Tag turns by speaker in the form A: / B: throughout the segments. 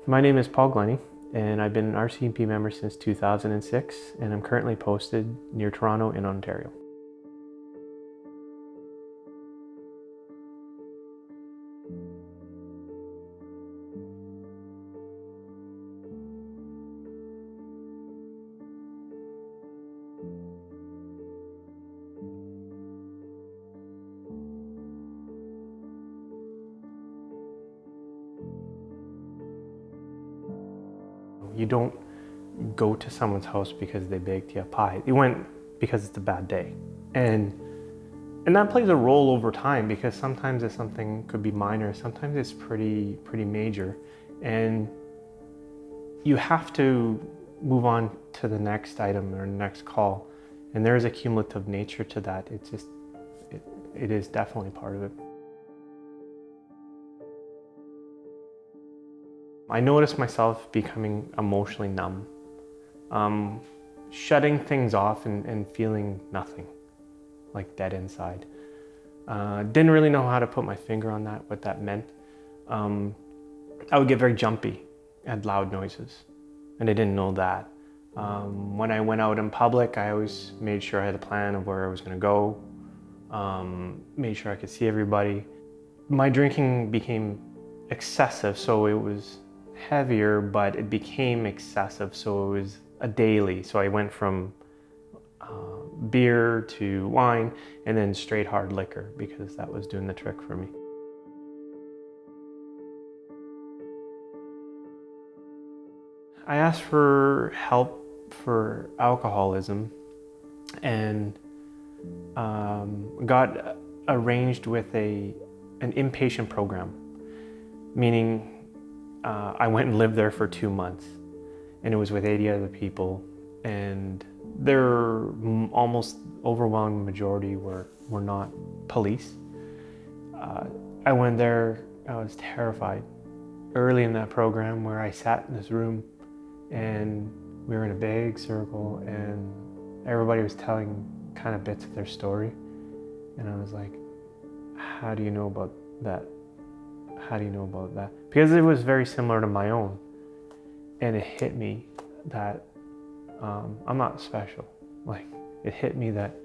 A: My name is Paul Glennie, and I've been an RCMP member since 2006, and I'm currently posted near Toronto in Ontario. You don't go to someone's house because they baked you a pie. You went because it's a bad day. And that plays a role over time, because sometimes it's something could be minor, sometimes it's pretty major. And you have to move on to the next item or next call. And there is a cumulative nature to that. It is definitely part of it. I noticed myself becoming emotionally numb, shutting things off and feeling nothing, like dead inside. Didn't really know how to put my finger on that, what that meant. I would get very jumpy at loud noises, and I didn't know that. When I went out in public, I always made sure I had a plan of where I was going to go, made sure I could see everybody. My drinking became excessive, so it was heavier, but it became excessive, so it was a daily. So I went from beer to wine and then straight hard liquor, because that was doing the trick for me. I asked for help for alcoholism and got arranged with an inpatient program, meaning I went and lived there for 2 months, and it was with 80 other people, and their almost overwhelming majority were not police. I went there, I was terrified. Early in that program, where I sat in this room and we were in a big circle and everybody was telling kind of bits of their story, and I was like, how do you know about that? How do you know about that? Because it was very similar to my own. And it hit me that I'm not special. Like, it hit me that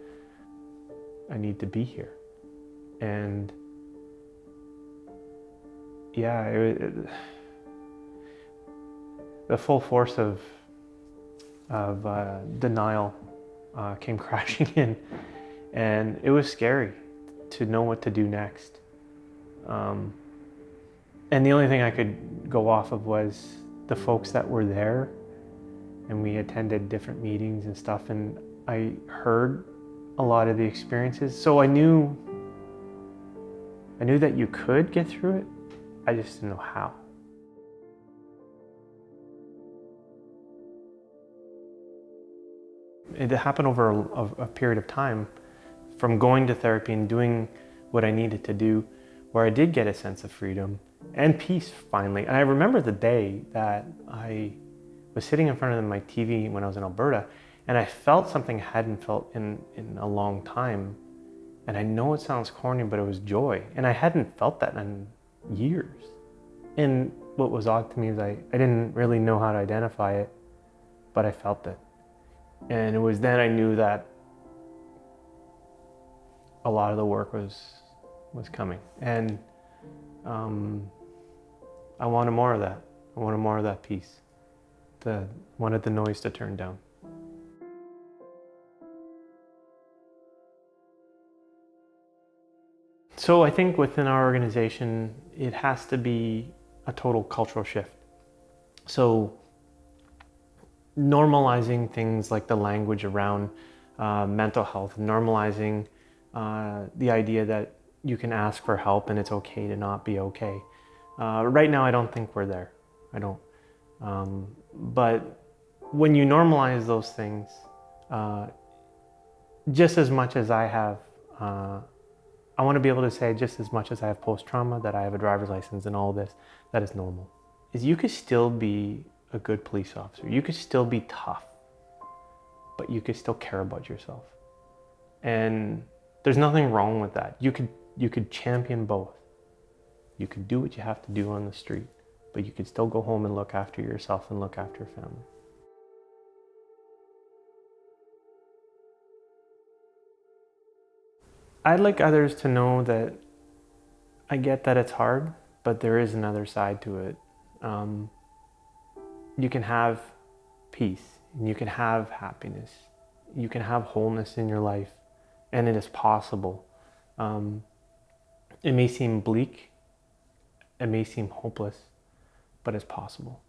A: I need to be here. And yeah, the full force of denial came crashing in. And it was scary to know what to do next. And the only thing I could go off of was the folks that were there, and we attended different meetings and stuff, and I heard a lot of the experiences. So I knew that you could get through it. I just didn't know how. It happened over a period of time, from going to therapy and doing what I needed to do, where I did get a sense of freedom and peace finally. And I remember the day that I was sitting in front of my TV when I was in Alberta, and I felt something I hadn't felt in a long time. And I know it sounds corny, but it was joy. And I hadn't felt that in years. And what was odd to me is I didn't really know how to identify it, but I felt it. And it was then I knew that a lot of the work was coming. And I wanted more of that. I wanted more of that peace. Wanted the noise to turn down. So I think within our organization, it has to be a total cultural shift. So normalizing things like the language around mental health, normalizing the idea that you can ask for help and it's okay to not be okay. Right now, I don't think we're there. I don't. But when you normalize those things, just as much as I have, I want to be able to say just as much as I have post-trauma, that I have a driver's license and all this, that is normal. Is you could still be a good police officer. You could still be tough, but you could still care about yourself. And there's nothing wrong with that. You could champion both. You could do what you have to do on the street, but you could still go home and look after yourself and look after your family. I'd like others to know that I get that it's hard, but there is another side to it. You can have peace, and you can have happiness, you can have wholeness in your life, and it is possible. It may seem bleak, it may seem hopeless, but it's possible.